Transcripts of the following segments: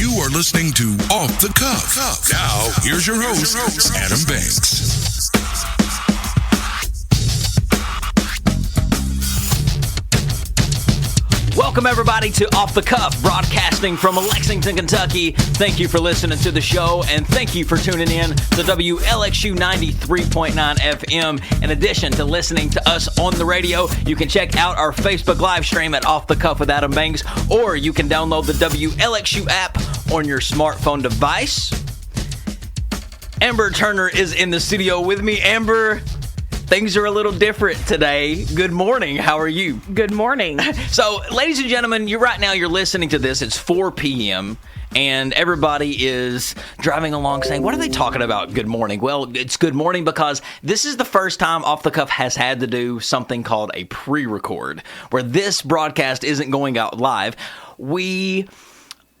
You are listening to Off the Cuff. Now, here's your host, Adam Banks. Welcome, everybody, to Off the Cuff, broadcasting from Lexington, Kentucky. Thank you for listening to the show, and thank you for tuning in to WLXU 93.9 FM. In addition to listening to us on the radio, you can check out our Facebook live stream at Off the Cuff with Adam Banks, or you can download the WLXU app on your smartphone device. Amber Turner is in the studio with me. Amber, things are a little different today. Good morning. How are you? Good morning. So, ladies and gentlemen, right now you're listening to this. It's 4 p.m., and everybody is driving along saying, what are they talking about? Good morning. Well, it's good morning because this is the first time Off the Cuff has had to do something called a pre-record, where this broadcast isn't going out live. We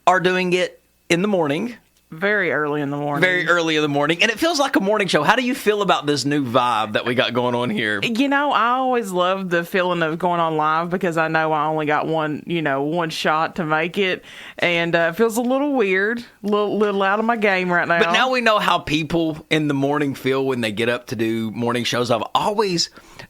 are doing it in the morning. Very early in the morning. Very early in the morning. And it feels like a morning show. How do you feel about this new vibe that we got going on here? You know, I always love the feeling of going on live because I know I only got one shot to make it. And it feels a little weird, little out of my game right now. But now we know how people in the morning feel when they get up to do morning shows.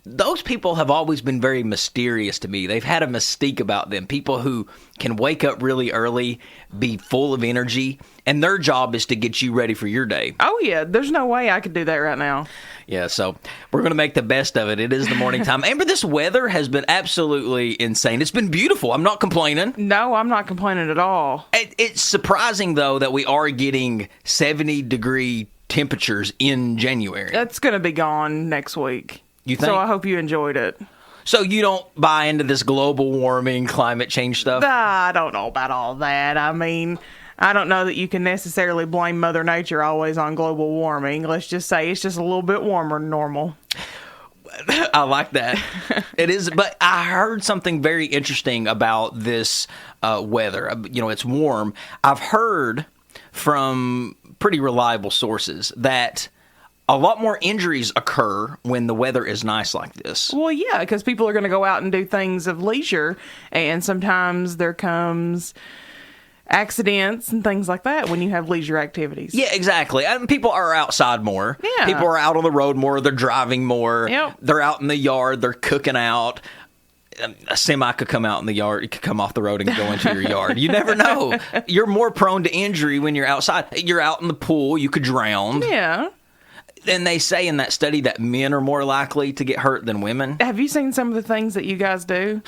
Those people have always been very mysterious to me. They've had a mystique about them. People who can wake up really early, be full of energy, and their job is to get you ready for your day. Oh, yeah. There's no way I could do that right now. Yeah, so we're going to make the best of it. It is the morning time. Amber, this weather has been absolutely insane. It's been beautiful. I'm not complaining. No, I'm not complaining at all. It's surprising, though, that we are getting 70-degree temperatures in January. That's going to be gone next week. You think? So I hope you enjoyed it. So you don't buy into this global warming, climate change stuff? I don't know about all that. I mean, I don't know that you can necessarily blame Mother Nature always on global warming. Let's just say it's just a little bit warmer than normal. I like that. It is, but I heard something very interesting about this weather. It's warm. I've heard from pretty reliable sources that a lot more injuries occur when the weather is nice like this. Well, yeah, because people are going to go out and do things of leisure, and sometimes there comes accidents and things like that when you have leisure activities. Yeah, exactly. People are outside more. Yeah. People are out on the road more. They're driving more. Yep. They're out in the yard. They're cooking out. A semi could come out in the yard. It could come off the road and go into your yard. You never know. You're more prone to injury when you're outside. You're out in the pool. You could drown. Yeah. And they say in that study that men are more likely to get hurt than women. Have you seen some of the things that you guys do?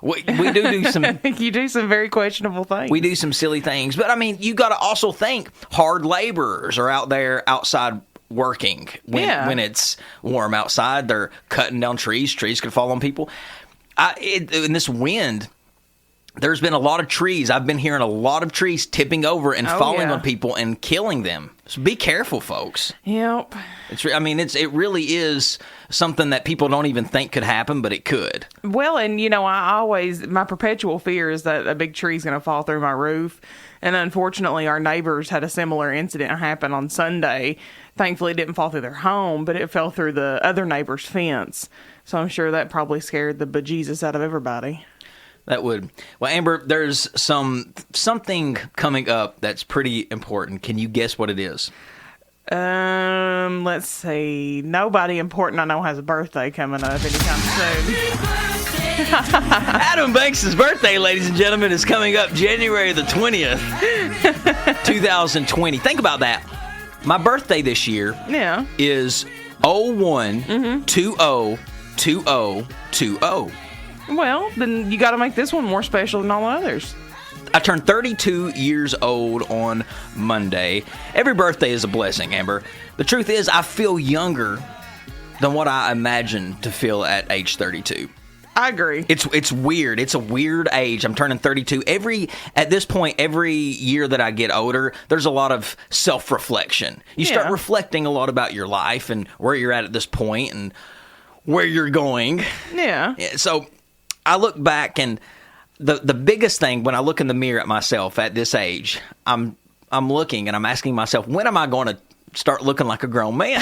we do some... You do some very questionable things. We do some silly things. But, I mean, you got to also think hard laborers are out there outside working when it's warm outside. They're cutting down trees. Trees could fall on people. In this wind, there's been a lot of trees. I've been hearing a lot of trees tipping over and falling on people and killing them. So be careful, folks. Yep. It really is something that people don't even think could happen, but it could. Well, and my perpetual fear is that a big tree's going to fall through my roof. And unfortunately, our neighbors had a similar incident happen on Sunday. Thankfully, it didn't fall through their home, but it fell through the other neighbor's fence. So I'm sure that probably scared the bejesus out of everybody. That would. Well, Amber, there's something coming up that's pretty important. Can you guess what it is? Let's see. Nobody important I know has a birthday coming up anytime soon. Adam Banks' birthday, ladies and gentlemen, is coming up January the 20th, 2020. Think about that. My birthday this year is 01-20-20-20. Well, then you got to make this one more special than all the others. I turned 32 years old on Monday. Every birthday is a blessing, Amber. The truth is, I feel younger than what I imagined to feel at age 32. I agree. It's weird. It's a weird age. I'm turning 32. At this point, every year that I get older, there's a lot of self-reflection. You start reflecting a lot about your life and where you're at this point and where you're going. Yeah. So I look back, and the biggest thing when I look in the mirror at myself at this age, I'm looking and I'm asking myself, when am I going to start looking like a grown man.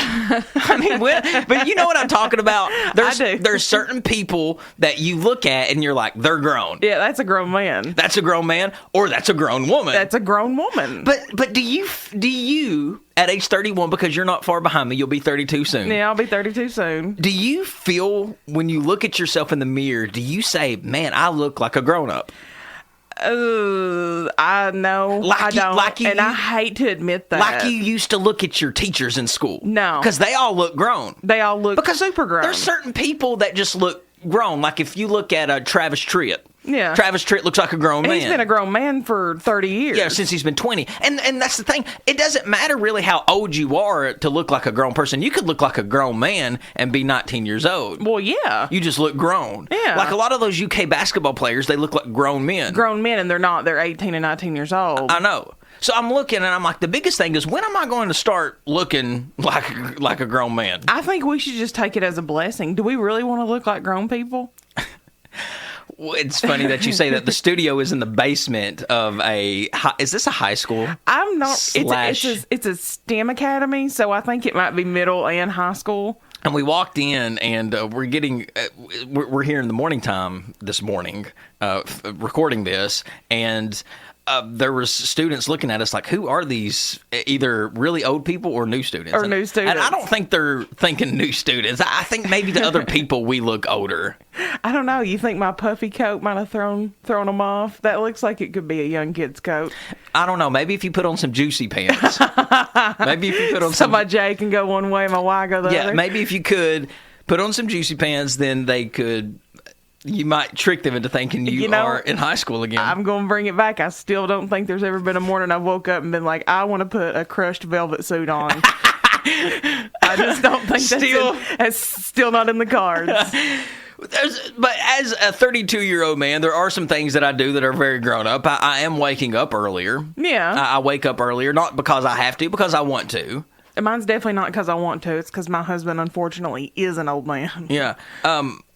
I mean, but you know what I'm talking about? There's certain people that you look at and you're like, they're grown. Yeah, that's a grown man. That's a grown man, or that's a grown woman. That's a grown woman. But do you at age 31, because you're not far behind me, you'll be 32 soon. Yeah, I'll be 32 soon. Do you feel, when you look at yourself in the mirror, do you say, man, I look like a grown-up? I know. I don't. And I hate to admit that. Like you used to look at your teachers in school. No. Because they all look grown. They all look super grown. There's certain people that just look grown. Like if you look at Travis Tritt. Yeah. Travis Tritt looks like a grown man. He's been a grown man for 30 years. Yeah, since he's been 20. And that's the thing. It doesn't matter really how old you are to look like a grown person. You could look like a grown man and be 19 years old. Well, yeah. You just look grown. Yeah. Like a lot of those UK basketball players, they look like grown men. Grown men, and they're not. They're 18 and 19 years old. I know. So I'm looking, and I'm like, the biggest thing is, when am I going to start looking like a grown man? I think we should just take it as a blessing. Do we really want to look like grown people? Well, it's funny that you say that. The studio is in the basement of is this a high school? I'm not. It's a STEM academy, so I think it might be middle and high school. And we walked in, and we're here in the morning time this morning, recording this, and there was students looking at us like, who are these? Either really old people or new students. New students. And I don't think they're thinking new students. I think maybe to other people we look older. I don't know. You think my puffy coat might have thrown them off? That looks like it could be a young kid's coat. I don't know. Maybe if you put on some juicy pants. Maybe if you put on so my J can go one way, my Y go the other. Yeah, maybe if you could put on some juicy pants, then they could... You might trick them into thinking you are in high school again. I'm going to bring it back. I still don't think there's ever been a morning I woke up and been like, I want to put a crushed velvet suit on. I just don't think that's still not in the cards. But as a 32-year-old man, there are some things that I do that are very grown up. I am waking up earlier. Yeah. I wake up earlier, not because I have to, because I want to. Mine's definitely not because I want to. It's because my husband, unfortunately, is an old man. Yeah.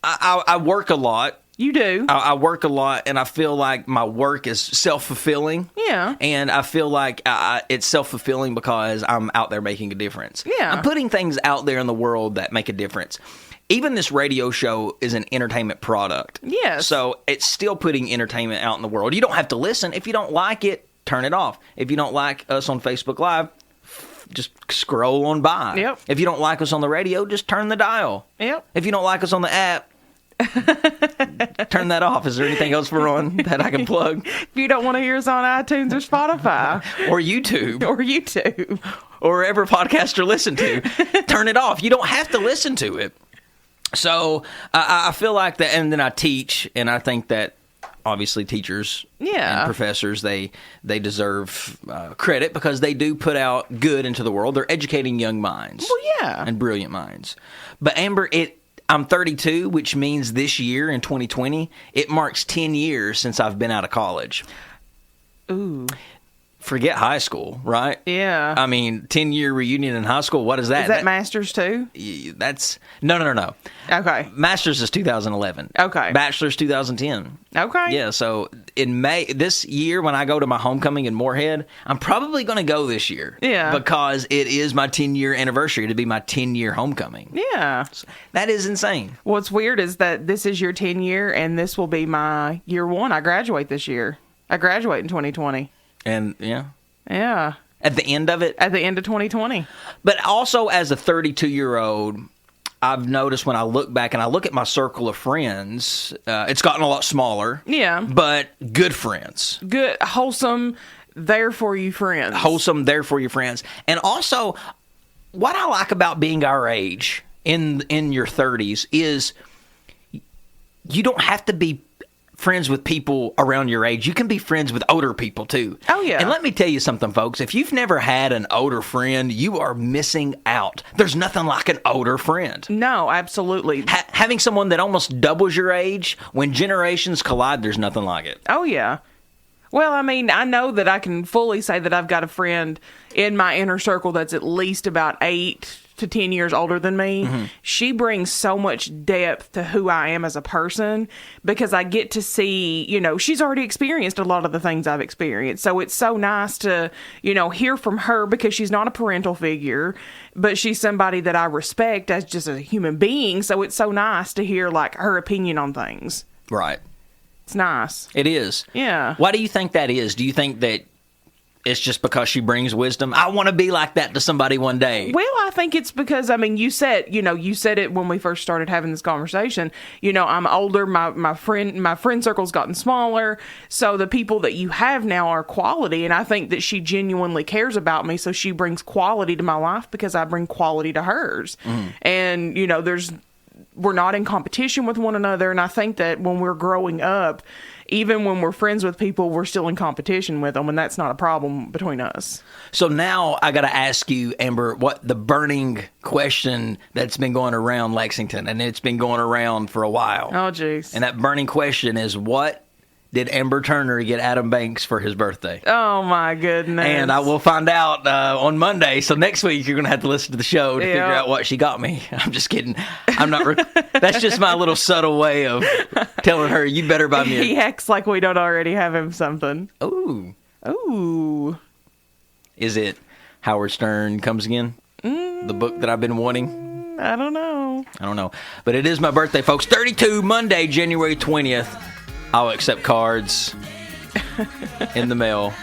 I work a lot. You do. I work a lot, and I feel like my work is self-fulfilling. Yeah. And I feel like it's self-fulfilling because I'm out there making a difference. Yeah. I'm putting things out there in the world that make a difference. Even this radio show is an entertainment product. Yes. So it's still putting entertainment out in the world. You don't have to listen. If you don't like it, turn it off. If you don't like us on Facebook Live, just scroll on by. Yep. If you don't like us on the radio, just turn the dial. Yep. If you don't like us on the app, turn that off. Is there anything else we're on that I can plug? If you don't want to hear us on iTunes or Spotify. Or YouTube. Or wherever podcasts are listened to, turn it off. You don't have to listen to it. So I feel like that, and then I teach, and I think that obviously teachers and professors, they deserve credit because they do put out good into the world. They're educating young minds. Well, yeah. And brilliant minds. But Amber, I'm 32, which means this year in 2020, it marks 10 years since I've been out of college. Ooh. Forget high school, right? Yeah. I mean, 10-year reunion in high school, what is that? Is that master's too? That's... No. Okay. Master's is 2011. Okay. Bachelor's 2010. Okay. Yeah, so in May, this year, when I go to my homecoming in Moorhead, I'm probably going to go this year. Yeah. Because it is my 10-year anniversary to be my 10-year homecoming. Yeah. So that is insane. What's weird is that this is your 10-year, and this will be my year one. I graduate this year. I graduate in 2020. And, yeah. Yeah. At the end of it? At the end of 2020. But also, as a 32-year-old, I've noticed when I look back and I look at my circle of friends, it's gotten a lot smaller. Yeah. But good friends. Good, wholesome, there for you friends. Wholesome, there for you friends. And also, what I like about being our age in your 30s is you don't have to be friends with people around your age. You can be friends with older people too. Oh, yeah. And let me tell you something, folks. If you've never had an older friend, you are missing out. There's nothing like an older friend. No, absolutely. Having someone that almost doubles your age, when generations collide, there's nothing like it. Oh, yeah. Well, I mean, I know that I can fully say that I've got a friend in my inner circle that's at least about 8 to 10 years older than me, she brings so much depth to who I am as a person because I get to see, you know, she's already experienced a lot of the things I've experienced. So it's so nice to, you know, hear from her because she's not a parental figure, but she's somebody that I respect as just a human being. So it's so nice to hear like her opinion on things. Right. It's nice. It is. Yeah. Why do you think that is? Do you think that it's just because she brings wisdom? I want to be like that to somebody one day. Well, I think it's because, I mean, you said it when we first started having this conversation. You know, I'm older. My friend circle's gotten smaller. So the people that you have now are quality. And I think that she genuinely cares about me. So she brings quality to my life because I bring quality to hers. And, you know, we're not in competition with one another. And I think that when we're growing up, even when we're friends with people, we're still in competition with them, and that's not a problem between us. So now I got to ask you, Amber, what the burning question that's been going around Lexington, and it's been going around for a while. Oh, jeez. And that burning question is, what did Amber Turner get Adam Banks for his birthday? Oh, my goodness. And I will find out on Monday. So next week, you're going to have to listen to the show to figure out what she got me. I'm just kidding. I'm not. That's just my little subtle way of telling her, you better buy me He acts like we don't already have him something. Ooh. Is it Howard Stern Comes Again? The book that I've been wanting? I don't know. But it is my birthday, folks. 32, Monday, January 20th. I'll accept cards in the mail.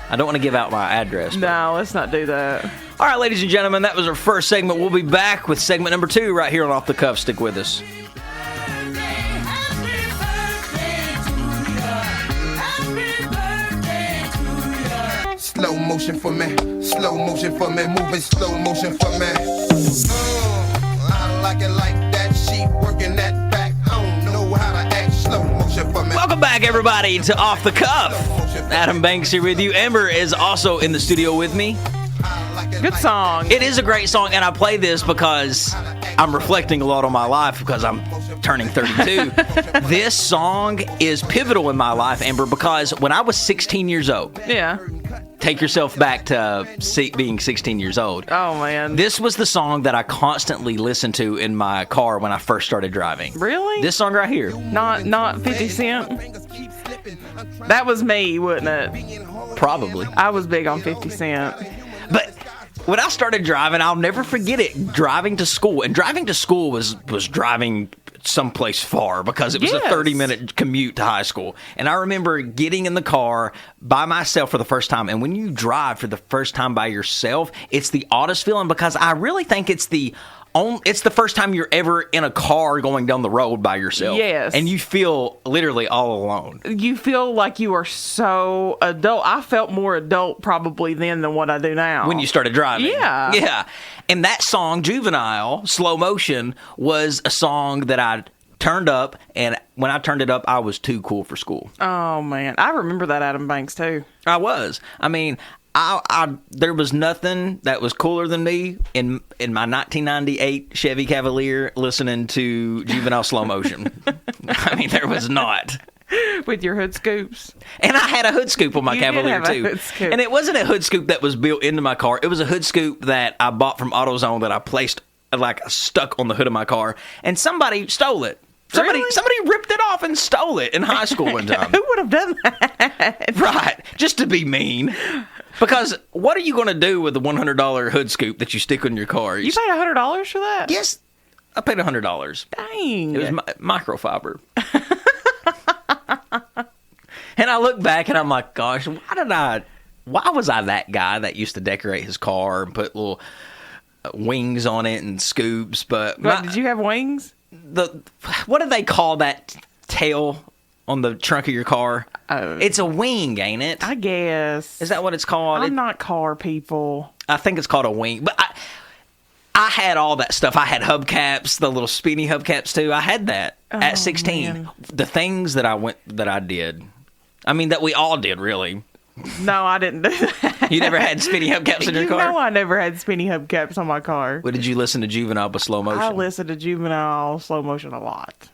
I don't want to give out my address. No, let's not do that. All right, ladies and gentlemen, that was our first segment. We'll be back with segment number 2 right here on Off the Cuff. Stick with us. Slow motion for me, moving slow motion for me. I like it like that, she working that back, I don't know how to act, slow motion for me. Welcome back, everybody, to Off the Cuff. Adam Banks here with you. Amber is also in the studio with me. Good song. It is a great song, and I play this because I'm reflecting a lot on my life because I'm turning 32. This song is pivotal in my life, Amber, because when I was 16 years old, Yeah. take yourself back to being 16 years old. Oh, man. This was the song that I constantly listened to in my car when I first started driving. Really? This song right here. Not 50 Cent? That was me, wasn't it? Probably. I was big on 50 Cent. But when I started driving, I'll never forget it, driving to school. And driving to school was driving someplace far because it was a 30-minute commute to high school. And I remember getting in the car by myself for the first time. And when you drive for the first time by yourself, it's the oddest feeling because I really think it's the first time you're ever in a car going down the road by yourself. Yes. And you feel literally all alone. You feel like you are so adult. I felt more adult probably then than what I do now. When you started driving. Yeah. Yeah. And that song, Juvenile, Slow Motion, was a song that I turned up. And when I turned it up, I was too cool for school. Oh, man. I remember that Adam Banks, too. I was. I mean, there was nothing that was cooler than me in my 1998 Chevy Cavalier listening to Juvenile Slow Motion. I mean, there was not. With your hood scoops. And I had a hood scoop on my You did Cavalier, have a too. hood scoop. And it wasn't a hood scoop that was built into my car. It was a hood scoop that I bought from AutoZone that I placed, stuck on the hood of my car. And somebody stole it. Somebody ripped it off and stole it in high school one time. Who would have done that? Right. Just to be mean. Because what are you going to do with the $100 hood scoop that you stick on your car? You paid $100 for that? Yes. I paid $100. Dang. It was microfiber. And I look back and I'm like, gosh, why was I that guy that used to decorate his car and put little wings on it and scoops? But did you have wings? What do they call that tail on the trunk of your car? Oh. It's a wing, ain't it? I guess. Is that what it's called? I'm not car people. I think it's called a wing. But I had all that stuff. I had hubcaps, the little spinny hubcaps too. I had that at 16. Man. The things that I did. I mean, that we all did, really. No, I didn't do that. You never had spinny hubcaps in your car? No, I never had spinny hubcaps on my car. What did you listen to Juvenile by Slow Motion? I listened to Juvenile Slow Motion a lot.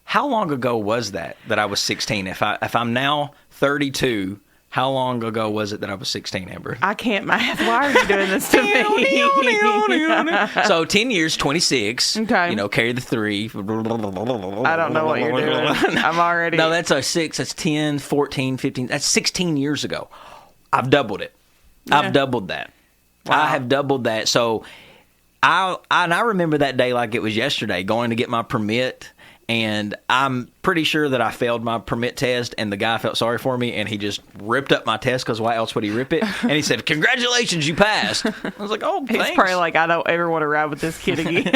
How long ago was that I was 16? If I'm now 32, How long ago was it that I was 16, Amber? I can't math. Why are you doing this to me? So 10 years, 26. Okay. Carry the 3. I don't know what you're doing. I'm already... No, that's a 6. That's 10, 14, 15. That's 16 years ago. I've doubled it. Yeah. I've doubled that. Wow. I have doubled that. So I remember that day like it was yesterday, going to get my permit. And I'm pretty sure that I failed my permit test, and the guy felt sorry for me, and he just ripped up my test, because why else would he rip it? And he said, "Congratulations, you passed." I was like, "Oh, thanks." He's probably like, I don't ever want to ride with this kid again.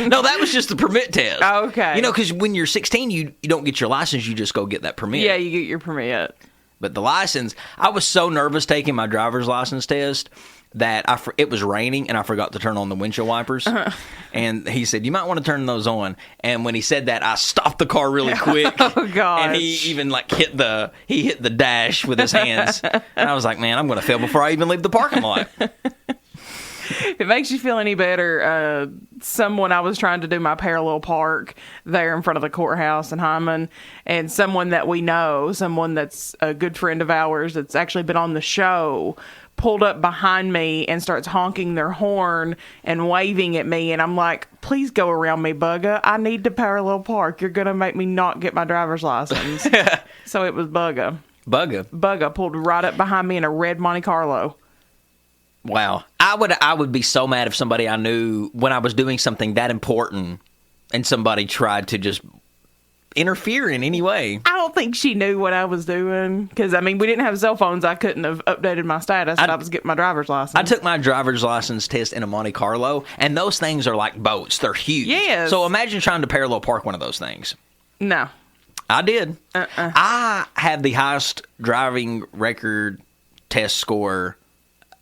No, that was just the permit test. Okay. Because when you're 16, you don't get your license, you just go get that permit. Yeah, you get your permit. But the license, I was so nervous taking my driver's license test that it was raining, and I forgot to turn on the windshield wipers. And he said, "You might want to turn those on." And when he said that, I stopped the car really quick. Oh, gosh. And he even hit the dash with his hands. And I was like, man, I'm going to fail before I even leave the parking lot. If it makes you feel any better, someone I was trying to do my parallel park there in front of the courthouse in Hyman, and someone that we know, someone that's a good friend of ours that's actually been on the show, pulled up behind me and starts honking their horn and waving at me, and I'm like, "Please go around me, Bugga. I need to parallel park. You're going to make me not get my driver's license." So it was Bugga. Bugga pulled right up behind me in a red Monte Carlo. Wow. I would be so mad if somebody I knew, when I was doing something that important, and somebody tried to just interfere in any way. I don't think she knew what I was doing, because, we didn't have cell phones. I couldn't have updated my status if I was getting my driver's license. I took my driver's license test in a Monte Carlo, and those things are like boats. They're huge. Yes. So imagine trying to parallel park one of those things. No. I did. I had the highest driving record test score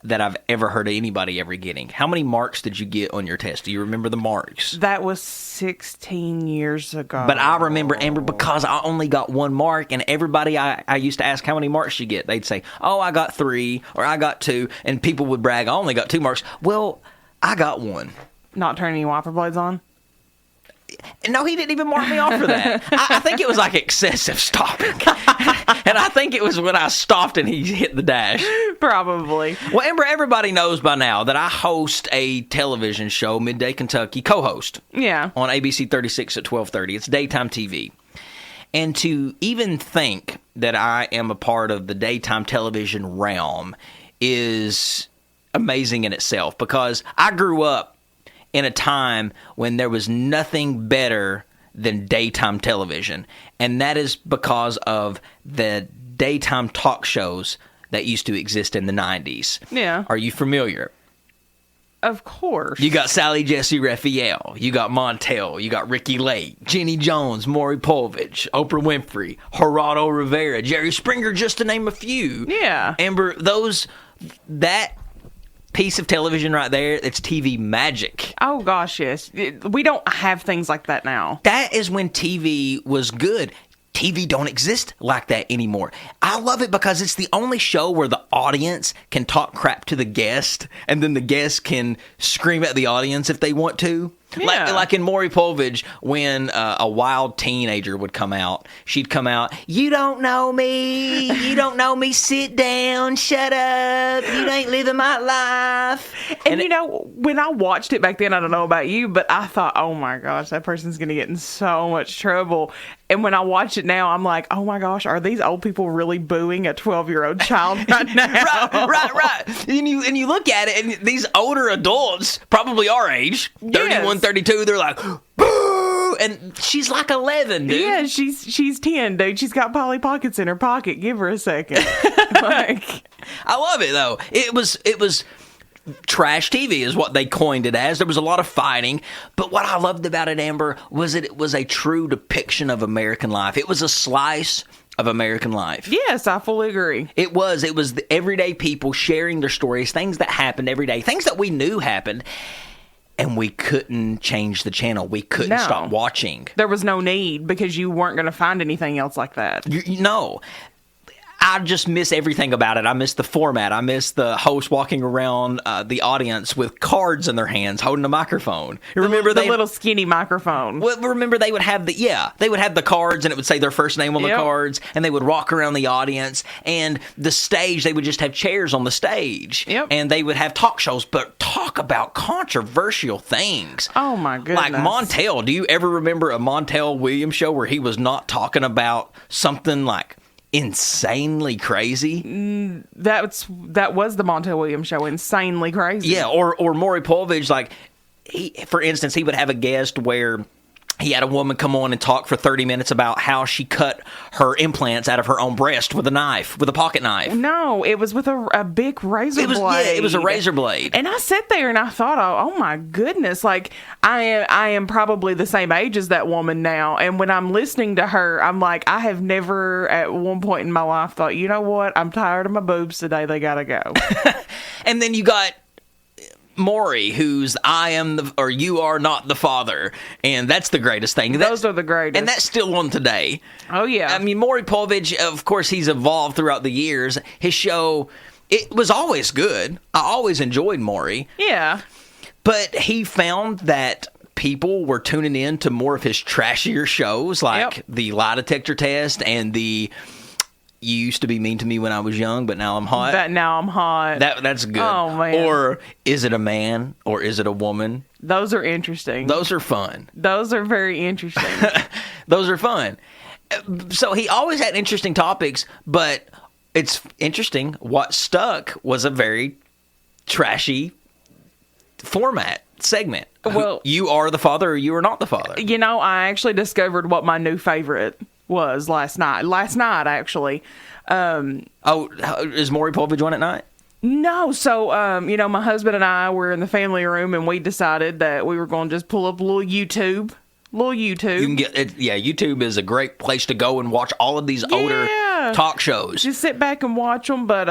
that I've ever heard of anybody ever getting. How many marks did you get on your test? Do you remember the marks? That was 16 years ago. But I remember, Amber, because I only got 1 mark, and everybody I used to ask how many marks you get. They'd say, "Oh, I got 3," or "I got 2," and people would brag, "I only got 2 marks." Well, I got 1. Not turning any wiper blades on? No, he didn't even mark me off for that. I think it was like excessive stopping. And I think it was when I stopped and he hit the dash. Probably. Well, Amber, everybody knows by now that I host a television show, Midday Kentucky, co-host. Yeah. On ABC 36 at 12:30. It's daytime TV. And to even think that I am a part of the daytime television realm is amazing in itself, because I grew up in a time when there was nothing better than daytime television. And that is because of the daytime talk shows that used to exist in the 90s. Yeah. Are you familiar? Of course. You got Sally Jesse Raphael. You got Montel. You got Ricky Lake, Jenny Jones, Maury Povich, Oprah Winfrey, Gerardo Rivera, Jerry Springer, just to name a few. Yeah. Amber, that piece of television right there, it's TV magic. Oh, gosh, yes. We don't have things like that now. That is when TV was good. TV don't exist like that anymore. I love it because it's the only show where the audience can talk crap to the guest, and then the guest can scream at the audience if they want to. Yeah. Like in Maury Povich, when a wild teenager would come out, she'd come out, "You don't know me. You don't know me. Sit down. Shut up. You ain't living my life." And when I watched it back then, I don't know about you, but I thought, oh my gosh, that person's going to get in so much trouble. And when I watch it now, I'm like, oh my gosh, are these old people really booing a 12-year-old child right now? Right. And you look at it, and these older adults, probably our age, 31, 32, they're like, boo! And she's like 11, dude. Yeah, she's 10, dude. She's got Polly Pockets in her pocket. Give her a second. I love it, though. It was trash TV is what they coined it as. There was a lot of fighting, but what I loved about it, Amber, was it was a true depiction of American life. It was a slice of American life. Yes, I fully agree. It was the everyday people sharing their stories, things that happened every day, things that we knew happened, and we couldn't change the channel. We couldn't stop watching. There was no need, because you weren't going to find anything else like that. No. I just miss everything about it. I miss the format. I miss the host walking around the audience with cards in their hands, holding a microphone. Remember the little skinny microphone. Well, remember they would have the cards, and it would say their first name on the cards, and they would walk around the audience, and the stage, they would just have chairs on the stage, and they would have talk shows, but talk about controversial things. Oh my goodness! Like Montel. Do you ever remember a Montel Williams show where he was not talking about something like insanely crazy? That was the Montel Williams show, insanely crazy. Yeah, or Maury Povich, like for instance, he would have a guest where he had a woman come on and talk for 30 minutes about how she cut her implants out of her own breast with a pocket knife. No, it was with a big razor blade. Yeah, it was a razor blade. And I sat there and I thought, oh my goodness, like I am probably the same age as that woman now. And when I'm listening to her, I'm like, I have never at one point in my life thought, you know what, I'm tired of my boobs today, they gotta go. And then you got Maury, who's you are not the father, and that's the greatest thing. Those are the greatest, and that's still on today. Oh yeah, I mean, Maury Povich, of course, he's evolved throughout the years. His show, it was always good. I always enjoyed Maury. Yeah, but he found that people were tuning in to more of his trashier shows, like the lie detector test and the "You used to be mean to me when I was young, but now I'm hot." That's good. Oh, man. Or is it a man or is it a woman? Those are interesting. Those are fun. Those are very interesting. Those are fun. So he always had interesting topics, but it's interesting. What stuck was a very trashy format segment. Well, you are the father or you are not the father. You know, I actually discovered what my new favorite was last night. Actually. Is Maury Povich on at night? No. So, my husband and I were in the family room, and we decided that we were going to just pull up a little YouTube. You can get it. Yeah, YouTube is a great place to go and watch all of these older talk shows. Just sit back and watch them. But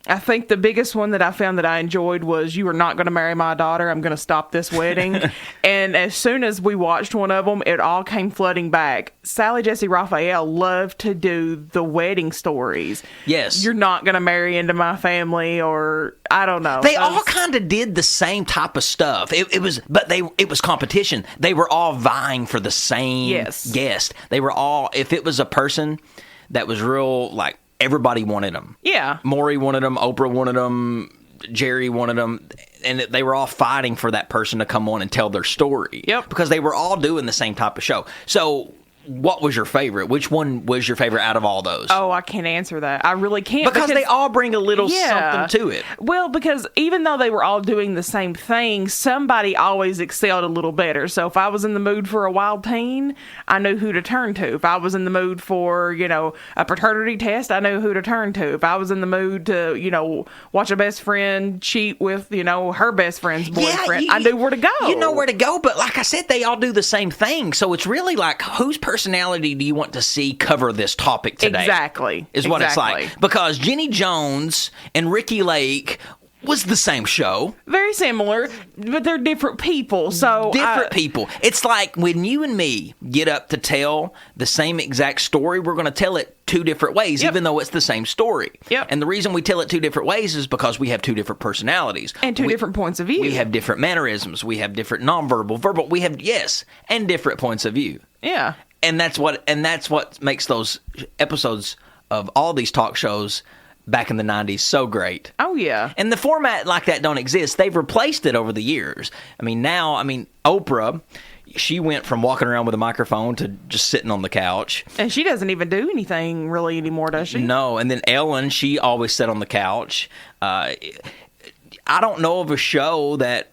I think the biggest one that I found that I enjoyed was "You Are Not Going to Marry My Daughter. I'm Going to Stop This Wedding." And as soon as we watched one of them, it all came flooding back. Sally Jesse Raphael loved to do the wedding stories. Yes. "You're not going to marry into my family," or I don't know. They all kind of did the same type of stuff. It was competition. They were all vying for the same guest. They were all, if it was a person that was real, like, everybody wanted them. Yeah. Maury wanted them. Oprah wanted them. Jerry wanted them. And they were all fighting for that person to come on and tell their story. Yep. Because they were all doing the same type of show. So what was your favorite? Which one was your favorite out of all those? Oh, I can't answer that. I really can't. Because they all bring a little something to it. Well, because even though they were all doing the same thing, somebody always excelled a little better. So if I was in the mood for a wild teen, I knew who to turn to. If I was in the mood for, a paternity test, I knew who to turn to. If I was in the mood to, watch a best friend cheat with, her best friend's boyfriend, I knew where to go. You know where to go, but like I said, they all do the same thing. So it's really like, whose personality do you want to see cover this topic today? Exactly. Is what it's like. Because Jenny Jones and Ricky Lake was the same show. Very similar, but they're different people. So different people. It's like when you and me get up to tell the same exact story, we're going to tell it two different ways, even though it's the same story. Yep. And the reason we tell it two different ways is because we have two different personalities. And two different points of view. We have different mannerisms. We have different nonverbal, verbal. We have, and different points of view. Yeah. And that's what makes those episodes of all these talk shows back in the 90s so great. Oh, yeah. And the format like that don't exist. They've replaced it over the years. Oprah, she went from walking around with a microphone to just sitting on the couch. And she doesn't even do anything really anymore, does she? No. And then Ellen, she always sat on the couch. I don't know of a show that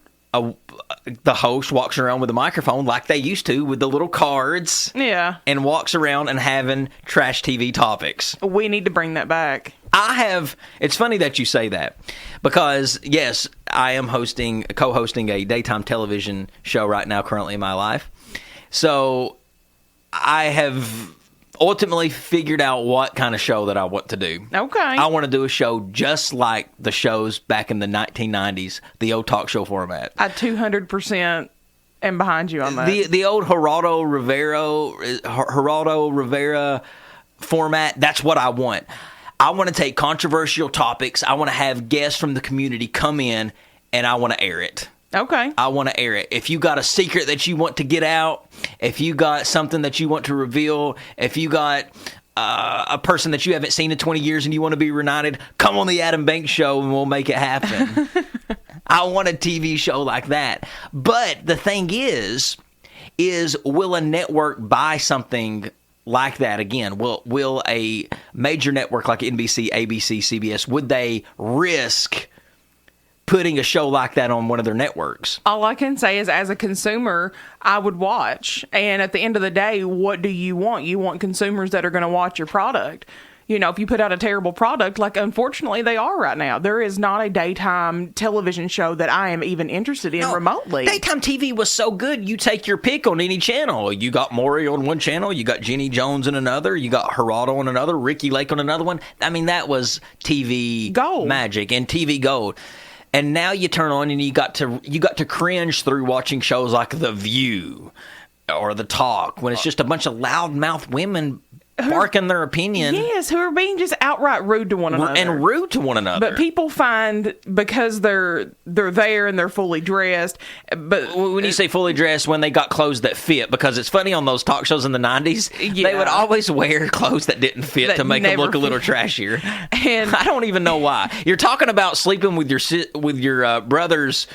the host walks around with a microphone like they used to with the little cards. Yeah. And walks around and having trash TV topics. We need to bring that back. It's funny that you say that because, yes, I am co-hosting a daytime television show right now currently in my life. So I have ultimately figured out what kind of show that I want to do. Okay. I want to do a show just like the shows back in the 1990s, the old talk show format. I 200% am behind you on that. The old Geraldo Rivera format, that's what I want. I want to take controversial topics. I want to have guests from the community come in, and I want to air it. Okay. I want to air it. If you got a secret that you want to get out, if you got something that you want to reveal, if you got a person that you haven't seen in 20 years and you want to be reunited, come on the Adam Banks Show and we'll make it happen. I want a TV show like that. But the thing is will a network buy something like that again? Will a major network like NBC, ABC, CBS, would they risk putting a show like that on one of their networks? All I can say is, as a consumer, I would watch. And at the end of the day, what do you want? You want consumers that are going to watch your product. You know, if you put out a terrible product, like unfortunately they are right now, there is not a daytime television show that I am even interested in remotely. Daytime TV was so good, you take your pick on any channel. You got Maury on one channel, you got Jenny Jones on another, you got Geraldo on another, Ricky Lake on another one. I mean, that was TV gold. Magic and TV gold. And now you turn on and you got to cringe through watching shows like The View or The Talk when it's just a bunch of loudmouth women barking their opinion. Yes, who are being just outright rude to one another. And rude to one another. But people find, because they're there and they're fully dressed. But when you say fully dressed, when they got clothes that fit, because it's funny on those talk shows in the 90s, they would always wear clothes that didn't fit to make them look a little trashier. And I don't even know why. You're talking about sleeping with your brother's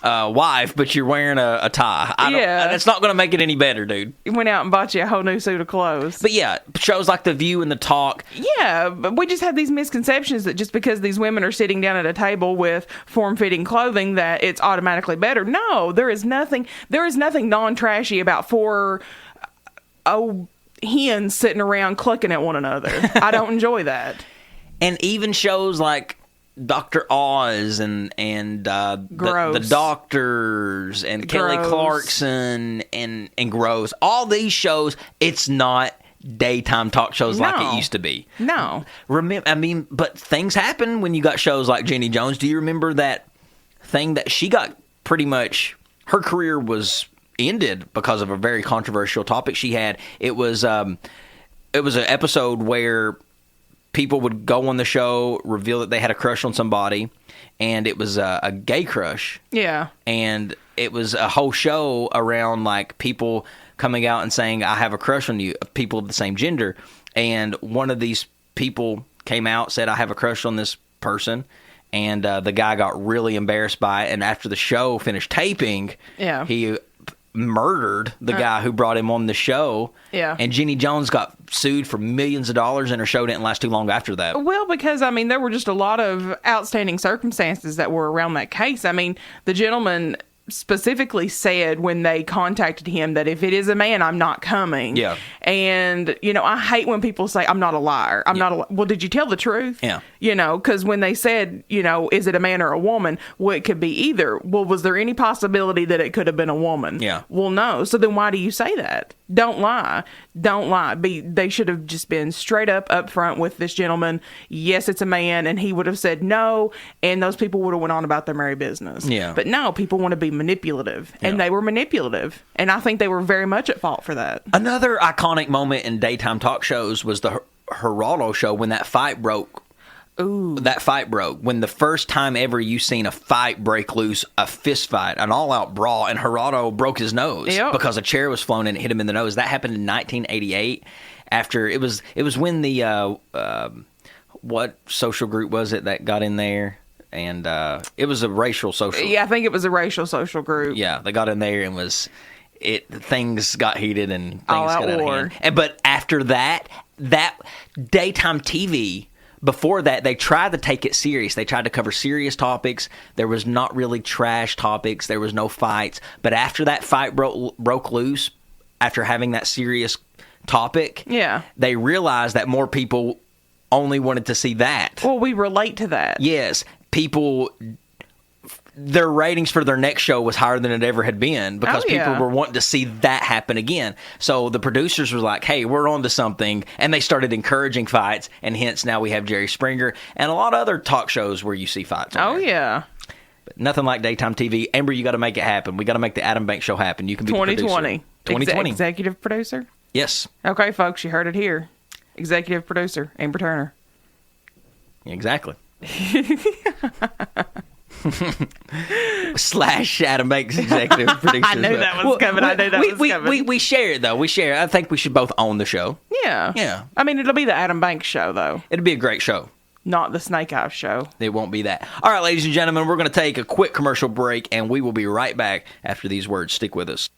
wife, but you're wearing a tie. That's not going to make it any better, dude. You went out and bought you a whole new suit of clothes. But yeah, shows like The View and The Talk. Yeah, but we just have these misconceptions that just because these women are sitting down at a table with form-fitting clothing that it's automatically better. No, there is nothing non-trashy about four hens sitting around clucking at one another. I don't enjoy that. And even shows like Dr. Oz and the Doctors and Kelly Clarkson and Gross. All these shows, it's not daytime talk shows like it used to be. No. But things happen when you got shows like Jenny Jones. Do you remember that thing that she got pretty much, her career was ended because of a very controversial topic she had? It was an episode where people would go on the show, reveal that they had a crush on somebody, and it was a gay crush. Yeah. And it was a whole show around, like, people coming out and saying, I have a crush on you, people of the same gender. And one of these people came out, said, I have a crush on this person. And the guy got really embarrassed by it. And after the show finished taping, he murdered the guy who brought him on the show. Yeah. And Jenny Jones got sued for millions of dollars, and her show didn't last too long after that. Well, because, there were just a lot of outstanding circumstances that were around that case. The gentleman specifically said when they contacted him that if it is a man, I'm not coming. Yeah. And, I hate when people say, I'm not a liar. I'm not a liar. Well, did you tell the truth? Yeah. Because when they said, is it a man or a woman? Well, it could be either. Well, was there any possibility that it could have been a woman? Yeah. Well, no. So then why do you say that? Don't lie. Don't lie. They should have just been straight up front with this gentleman. Yes, it's a man. And he would have said no. And those people would have went on about their merry business. Yeah. But no, people want to be manipulative. And they were manipulative. And I think they were very much at fault for that. Another iconic moment in daytime talk shows was the Geraldo show when that fight broke. Ooh. That fight broke. When the first time ever you seen a fight break loose, a fist fight, an all-out brawl, and Geraldo broke his nose because a chair was flown and it hit him in the nose. That happened in 1988. After it was when the what social group was it that got in there? And it was a racial social. Yeah, I think it was a racial social group. Yeah, they got in there and things got heated and things got out of hand. But after that daytime TV. Before that, they tried to take it serious. They tried to cover serious topics. There was not really trash topics. There was no fights. But after that fight broke loose, after having that serious topic, they realized that more people only wanted to see that. Well, we relate to that. Yes. People, their ratings for their next show was higher than it ever had been because people were wanting to see that happen again. So the producers were like, hey, we're on to something. And they started encouraging fights. And hence now we have Jerry Springer and a lot of other talk shows where you see fights. Yeah. But nothing like daytime TV. Amber, you got to make it happen. We got to make the Adam Banks Show happen. You can be 2020. The producer. 2020. Executive producer? Yes. Okay, folks, you heard it here. Executive producer, Amber Turner. Exactly. Slash Adam Banks, executive producer. I knew that was coming. I knew that was coming. We share it, though. We share it. I think we should both own the show. Yeah. Yeah. I mean, it'll be the Adam Banks show, though. It'll be a great show. Not the Snake Eyes show. It won't be that. All right, ladies and gentlemen, we're going to take a quick commercial break, and we will be right back after these words. Stick with us.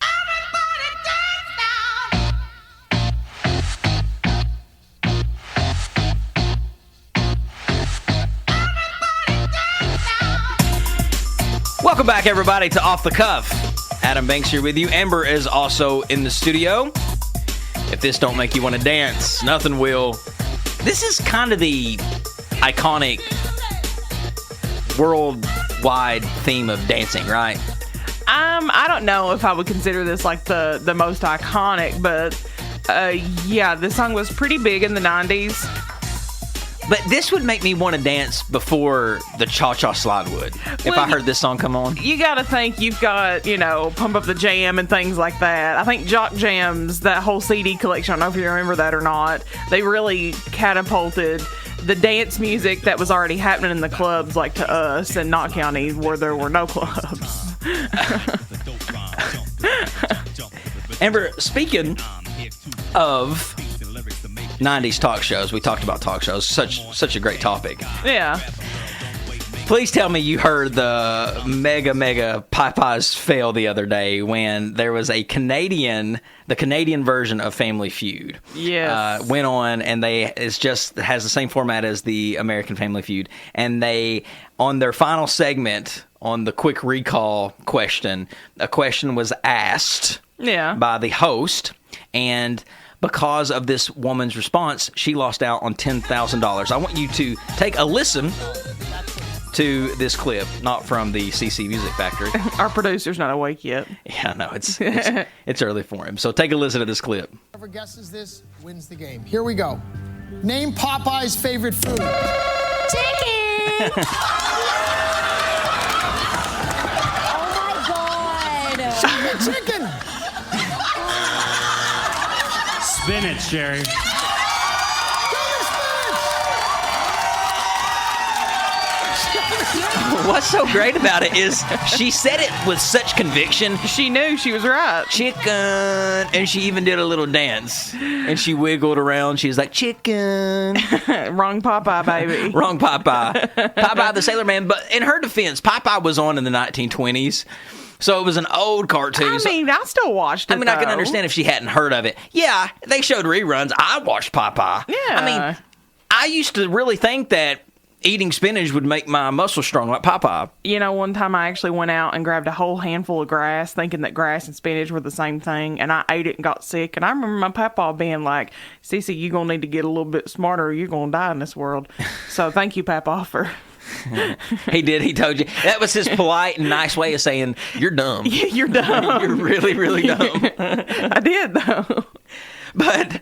Welcome back, everybody, to Off the Cuff. Adam Banks here with you. Amber is also in the studio. If this don't make you want to dance, nothing will. This is kind of the iconic worldwide theme of dancing, right? I don't know if I would consider this like the most iconic, but yeah, this song was pretty big in the 90s. But this would make me want to dance before the Cha-Cha Slide would, if I heard this song come on. You got to think you've got, Pump Up the Jam and things like that. I think Jock Jams, that whole CD collection, I don't know if you remember that or not, they really catapulted the dance music that was already happening in the clubs, like to us in Knott County, where there were no clubs. Amber, speaking of 90s talk shows, we talked about talk shows, such a great topic. Yeah. Please tell me you heard the mega Popeyes fail the other day when there was the Canadian version of Family Feud. Yes. Went on, and has the same format as the American Family Feud. And they, on their final segment, on the quick recall question, a question was asked by the host, and because of this woman's response, she lost out on $10,000. I want you to take a listen to this clip, not from the CC Music Factory. Our producer's not awake yet. Yeah, no, it's early for him. So take a listen to this clip. Whoever guesses this wins the game. Here we go. Name Popeye's favorite food. Chicken! Oh my God! Chicken! Spinach, Sherry. What's so great about it is she said it with such conviction. She knew she was right. Chicken. And she even did a little dance. And she wiggled around. She was like, chicken. Wrong Popeye, baby. Wrong Popeye. Popeye the Sailor Man. But in her defense, Popeye was on in the 1920s. So it was an old cartoon. I still watched it, I can understand if she hadn't heard of it. Yeah, they showed reruns. I watched Popeye. Yeah. I used to really think that eating spinach would make my muscles strong like Popeye. One time I actually went out and grabbed a whole handful of grass, thinking that grass and spinach were the same thing, and I ate it and got sick. And I remember my papa being like, Cece, you're going to need to get a little bit smarter or you're going to die in this world. So thank you, Papa, for... He did. He told you. That was his polite and nice way of saying, you're dumb. Yeah, you're dumb. You're really, really dumb. I did, though. But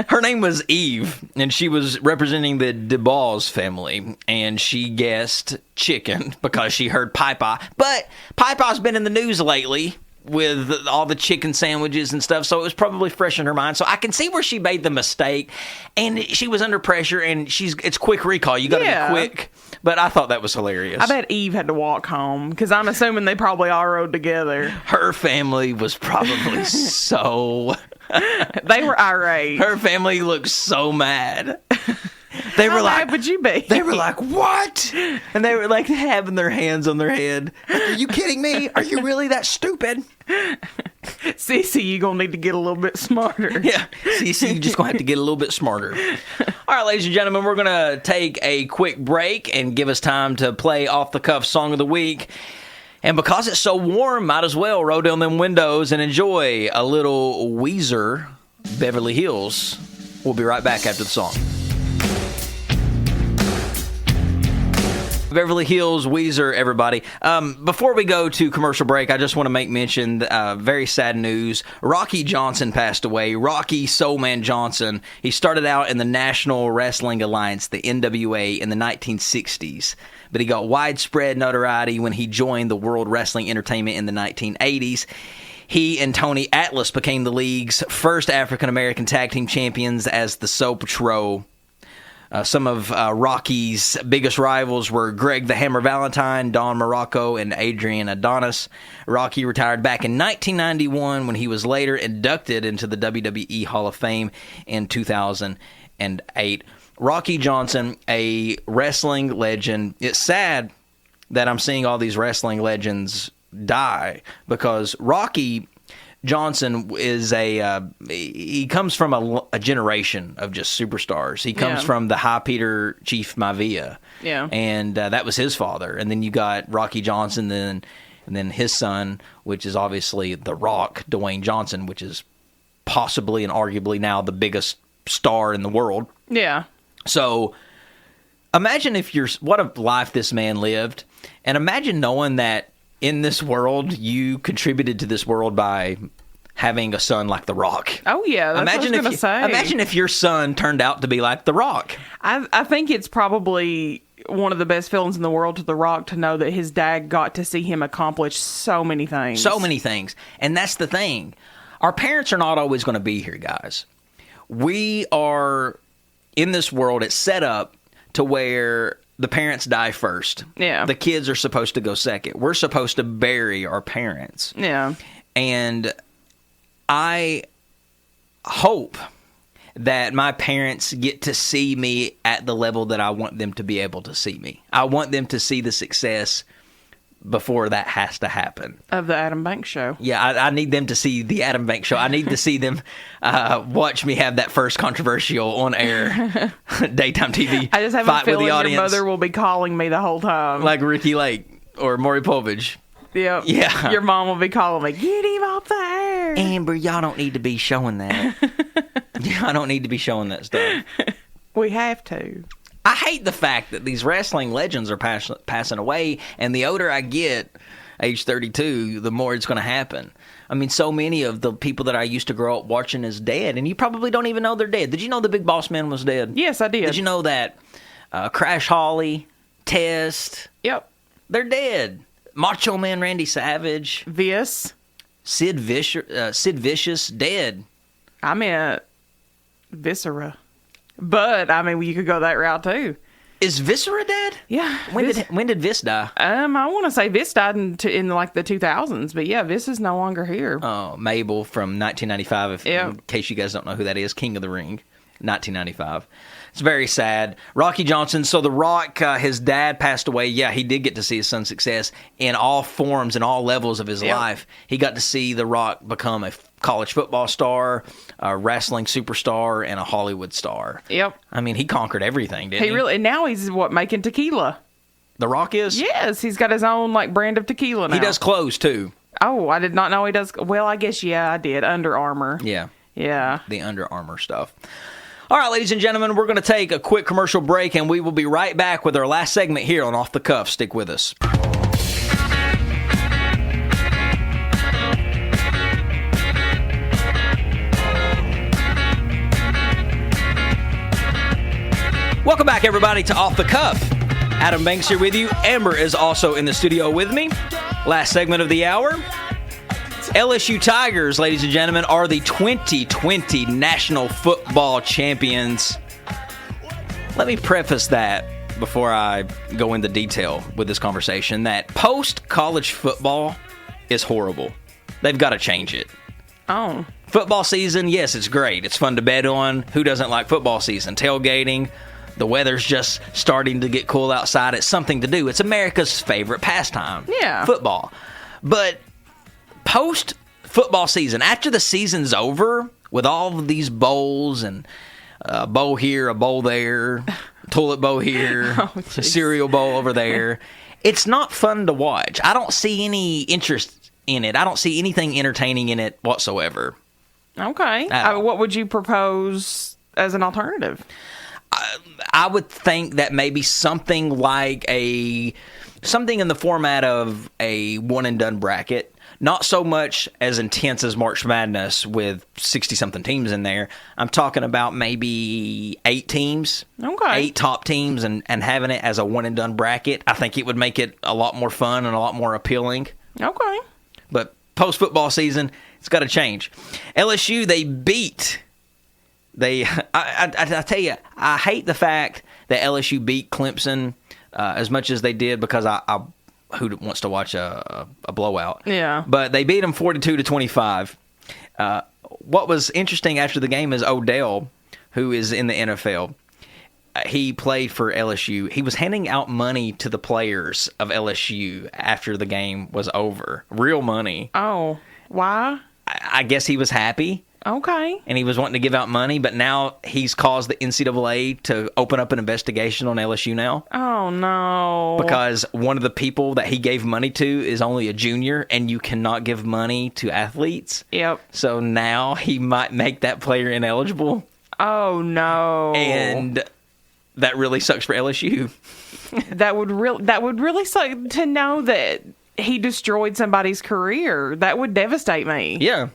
her name was Eve, and she was representing the DeBalls family, and she guessed chicken because she heard Popeye. But Popeye's been in the news lately with all the chicken sandwiches and stuff, so it was probably fresh in her mind. So I can see where she made the mistake, and she was under pressure, and it's quick recall. You got to be quick. But I thought that was hilarious. I bet Eve had to walk home, because I'm assuming they probably all rode together. Her family was probably so... They were irate. Her family looked so mad. They were How like, mad would you be? They were like, what? And they were like having their hands on their head. Are you kidding me? Are you really that stupid? Cece, you're going to need to get a little bit smarter. Yeah. Cece, you're just going to have to get a little bit smarter. All right, ladies and gentlemen, we're going to take a quick break and give us time to play off-the-cuff Song of the Week. And because it's so warm, might as well roll down them windows and enjoy a little Weezer, Beverly Hills. We'll be right back after the song. Beverly Hills, Weezer, everybody. Before we go to commercial break, I just want to make mention, very sad news. Rocky Johnson passed away. Rocky Soulman Johnson. He started out in the National Wrestling Alliance, the NWA, in the 1960s. But he got widespread notoriety when he joined the World Wrestling Entertainment in the 1980s. He and Tony Atlas became the league's first African-American tag team champions as the Soul Patrol. Some of Rocky's biggest rivals were Greg the Hammer Valentine, Don Morocco, and Adrian Adonis. Rocky retired back in 1991 when he was later inducted into the WWE Hall of Fame in 2008. Rocky Johnson, a wrestling legend. It's sad that I'm seeing all these wrestling legends die because Rocky Johnson is he comes from a generation of just superstars. He comes from the High Peter Chief Maivia. Yeah. And that was his father. And then you got Rocky Johnson, and then his son, which is obviously The Rock, Dwayne Johnson, which is possibly and arguably now the biggest star in the world. Yeah. So imagine what a life this man lived, and imagine knowing that in this world you contributed to this world by having a son like The Rock. Oh yeah, that's what I was going to say. Imagine if your son turned out to be like The Rock. I think it's probably one of the best feelings in the world to The Rock to know that his dad got to see him accomplish so many things. So many things, and that's the thing. Our parents are not always going to be here, guys. We are in this world. It's set up to where the parents die first. Yeah. The kids are supposed to go second. We're supposed to bury our parents. Yeah. And I hope that my parents get to see me at the level that I want them to be able to see me. I want them to see the success before that has to happen. Of the Adam Banks Show. Yeah, I need them to see the Adam Banks Show. I need to see them watch me have that first controversial on-air daytime TV I just have fight a feeling with the audience. your mother will be calling me the whole time. Like Ricky Lake or Maury Povich. Yep. Yeah. Your mom will be calling me, get him off the air. Amber, y'all don't need to be showing that. I don't need to be showing that stuff. We have to. I hate the fact that these wrestling legends are passing away, and the older I get, age 32, the more it's going to happen. I mean, so many of the people that I used to grow up watching is dead, and you probably don't even know they're dead. Did you know the Big Boss Man was dead? Yes, I did. Did you know that Crash Holly, Test, Yep. they're dead. Macho Man Randy Savage, Sid Vicious, dead. I meant Viscera. But, I mean, you could go that route, too. Is Viscera dead? Yeah. When did Vis die? I want to say Vis died in like the 2000s, but yeah, Vis is no longer here. Oh, Mabel from 1995, Yeah. in case you guys don't know who that is, King of the Ring, 1995. It's very sad. Rocky Johnson, so The Rock, his dad passed away. Yeah, he did get to see his son's success in all forms and all levels of his life. He got to see The Rock become a college football star, a wrestling superstar, and a Hollywood star. Yep. I mean, he conquered everything, didn't he? And now he's making tequila. The Rock is? Yes, he's got his own brand of tequila now. He does clothes too. Oh, I did not know he does. Well, I guess I did. Under Armour. Yeah. Yeah. The Under Armour stuff. All right, ladies and gentlemen, we're going to take a quick commercial break, and we will be right back with our last segment here on Off the Cuff. Stick with us. Welcome back, everybody, to Off the Cuff. Adam Banks here with you. Amber is also in the studio with me. Last segment of the hour. LSU Tigers, ladies and gentlemen, are the 2020 National Football Champions. Let me preface that before I go into detail with this conversation, that post-college football is horrible. They've got to change it. Oh. Football season, yes, it's great. It's fun to bet on. Who doesn't like football season? Tailgating. The weather's just starting to get cool outside. It's something to do. It's America's favorite pastime. Yeah. Football. But post-football season, after the season's over, with all of these bowls and a bowl here, a bowl there, toilet bowl here, a cereal bowl over there, it's not fun to watch. I don't see any interest in it. I don't see anything entertaining in it whatsoever. Okay. What would you propose as an alternative? I would think that maybe something like something in the format of a one-and-done bracket. Not so much as intense as March Madness with 60-something teams in there. I'm talking about maybe 8 teams. Okay. 8 top teams and having it as a one-and-done bracket. I think it would make it a lot more fun and a lot more appealing. Okay. But post-football season, it's got to change. LSU, they beat I tell you, I hate the fact that LSU beat Clemson as much as they did because who wants to watch a blowout? Yeah. But they beat them 42-25. What was interesting after the game is Odell, who is in the NFL. He played for LSU. He was handing out money to the players of LSU after the game was over. Real money. Oh, why? I guess he was happy. Okay. And he was wanting to give out money, but now he's caused the NCAA to open up an investigation on LSU now. Oh, no. Because one of the people that he gave money to is only a junior, and you cannot give money to athletes. Yep. So now he might make that player ineligible. Oh, no. And that really sucks for LSU. That would really suck to know that he destroyed somebody's career. That would devastate me. Yeah.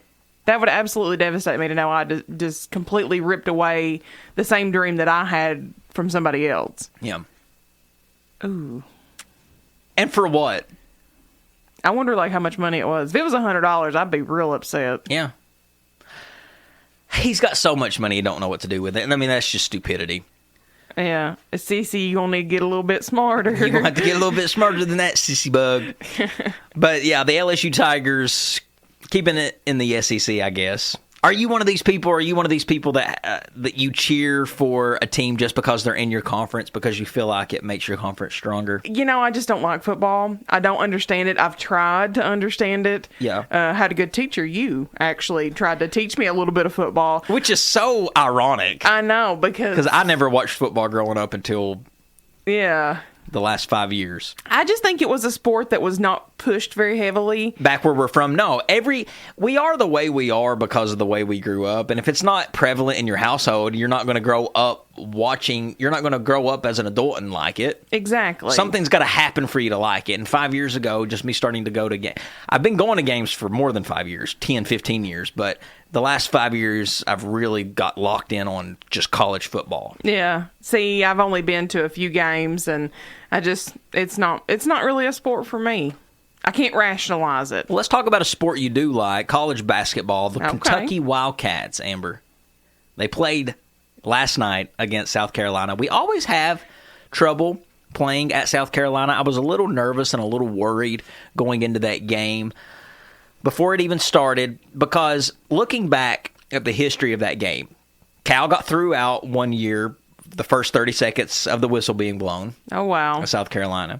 That would absolutely devastate me to know I just completely ripped away the same dream that I had from somebody else. Yeah. Ooh. And for what? I wonder how much money it was. If it was $100, I'd be real upset. Yeah. He's got so much money, you don't know what to do with it. And I mean, that's just stupidity. Yeah. Cece, you're going to need to get a little bit smarter. You're going to have to get a little bit smarter than that, sissy bug. But yeah, the LSU Tigers keeping it in the SEC, I guess. Are you one of these people? Are you one of these people that you cheer for a team just because they're in your conference because you feel like it makes your conference stronger? I just don't like football. I don't understand it. I've tried to understand it. Yeah. Had a good teacher. You actually tried to teach me a little bit of football. Which is so ironic. I know, because I never watched football growing up until the last 5 years. I just think it was a sport that was not pushed very heavily. Back where we're from, no. We are the way we are because of the way we grew up. And if it's not prevalent in your household, you're not going to grow up you're not going to grow up as an adult and like it. Exactly. Something's got to happen for you to like it. And 5 years ago, just me starting to go to games. I've been going to games for more than 5 years, 10, 15 years. But the last 5 years, I've really got locked in on just college football. Yeah. See, I've only been to a few games, and it's not really a sport for me. I can't rationalize it. Well, let's talk about a sport you do like, college basketball. The Kentucky Wildcats, Amber. They played last night against South Carolina. We always have trouble playing at South Carolina. I was a little nervous and a little worried going into that game before it even started because looking back at the history of that game, Cal got threw out one year, the first 30 seconds of the whistle being blown. Oh, wow. South Carolina.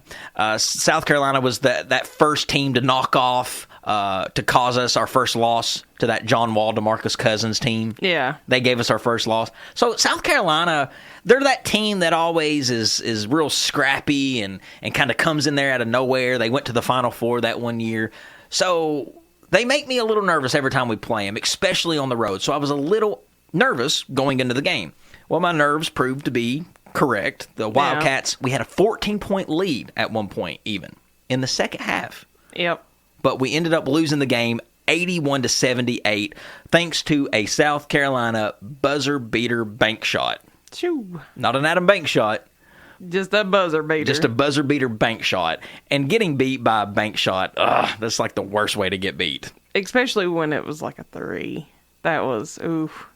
South Carolina was that first team to knock off, to cause us our first loss to that John Wall, DeMarcus Cousins team. Yeah. They gave us our first loss. So South Carolina, they're that team that always is real scrappy and kind of comes in there out of nowhere. They went to the Final Four that one year. So they make me a little nervous every time we play them, especially on the road. So I was a little nervous going into the game. Well, my nerves proved to be correct. The Wildcats, we had a 14-point lead at one point even in the second half. Yep. But we ended up losing the game 81-78 thanks to a South Carolina buzzer beater bank shot. Shoo. Not an Adam Bank shot. Just a buzzer beater. Just a buzzer beater bank shot. And getting beat by a bank shot, that's like the worst way to get beat. Especially when it was like a 3. That was, oof.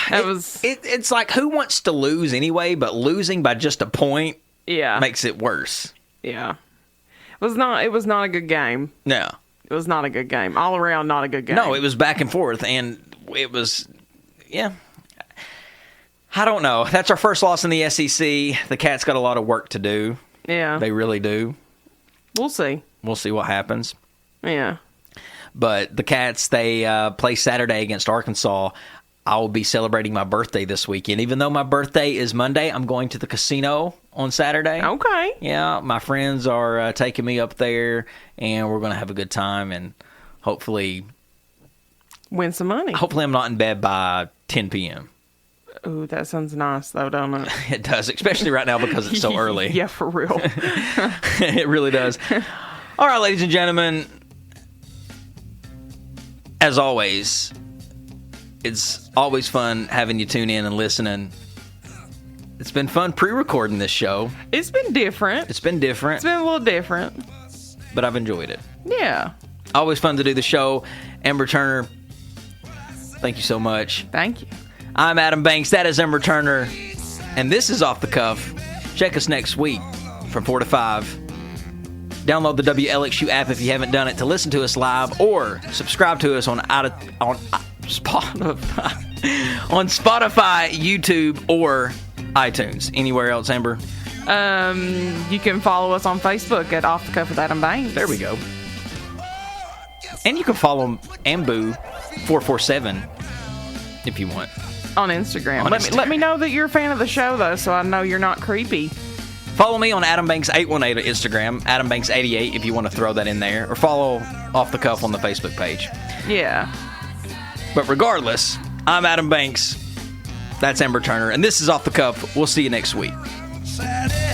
It's like, who wants to lose anyway, but losing by just a point makes it worse. Yeah. It was not a good game. No. It was not a good game. All around, not a good game. No, it was back and forth, and it was, I don't know. That's our first loss in the SEC. The Cats got a lot of work to do. Yeah. They really do. We'll see. We'll see what happens. Yeah. But the Cats, they play Saturday against Arkansas. I will be celebrating my birthday this weekend. Even though my birthday is Monday, I'm going to the casino on Saturday. Okay. Yeah, my friends are taking me up there, and we're going to have a good time and hopefully win some money. Hopefully I'm not in bed by 10 p.m. Ooh, that sounds nice, though, don't it? It does, especially right now because it's so early. Yeah, for real. It really does. All right, ladies and gentlemen, as always, it's always fun having you tune in and listening. It's been fun pre-recording this show. It's been different. It's been different. It's been a little different. But I've enjoyed it. Yeah. Always fun to do the show. Amber Turner, Thank you so much. Thank you. I'm Adam Banks. That is Ember Turner. And this is Off the Cuff. Check us next week from 4 to 5. Download the WLXU app if you haven't done it to listen to us live, or subscribe to us on Spotify, YouTube, or iTunes. Anywhere else, Amber? You can follow us on Facebook at Off the Cuff with Adam Banks. There we go. And you can follow Ambu447 if you want. On Instagram. On Instagram. Let me know that you're a fan of the show, though, so I know you're not creepy. Follow me on Adam Banks 818 on Instagram, Adam Banks 88 if you want to throw that in there, or follow Off the Cuff on the Facebook page. Yeah. But regardless, I'm Adam Banks. That's Amber Turner, and this is Off the Cuff. We'll see you next week. Saturday.